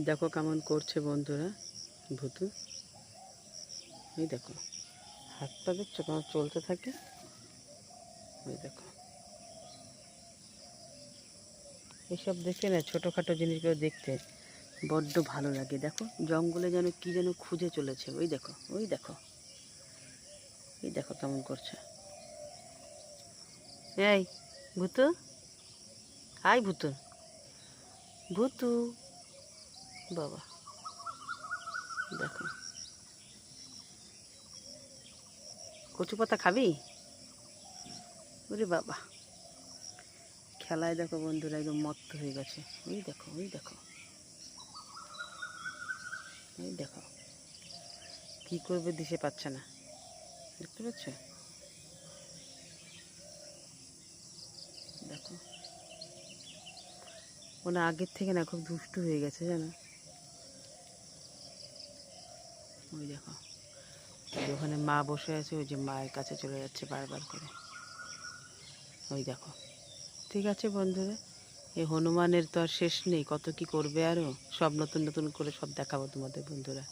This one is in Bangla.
দেখো কেমন করছে বন্ধুরা ভুতু। এই দেখো হাত পা দেখছো কেমন চলতে থাকে। ওই দেখো এইসব দেখে না ছোটোখাটো জিনিসগুলো দেখতে বড্ড ভালো লাগে। দেখো জঙ্গলে যেন কি যেন খুঁজে চলেছে। ওই দেখো ওই দেখো এই দেখো কেমন করছে। এই ভুতু, হাই ভুতু, ভুতু বাবা দেখো কচু পাতা খাবি? ওরে বাবা খেলায় দেখো বন্ধুরা একদম মত্ত হয়ে গেছে। ওই দেখো ওই দেখো ওই দেখো কী করবে দিশে পাচ্ছে না, দেখতে পাচ্ছ? দেখো ওনা আগের থেকে না খুব দুষ্টু হয়ে গেছে জানো। ওই দেখো ওখানে মা বসে আছে, ওই যে মায়ের কাছে চলে যাচ্ছে বারবার করে। ওই দেখো ঠিক আছে বন্ধুরা, এই হনুমানের তো আর শেষ নেই, কত কি করবে আরও, সব নতুন নতুন করে সব দেখাবো তোমাদের বন্ধুরা।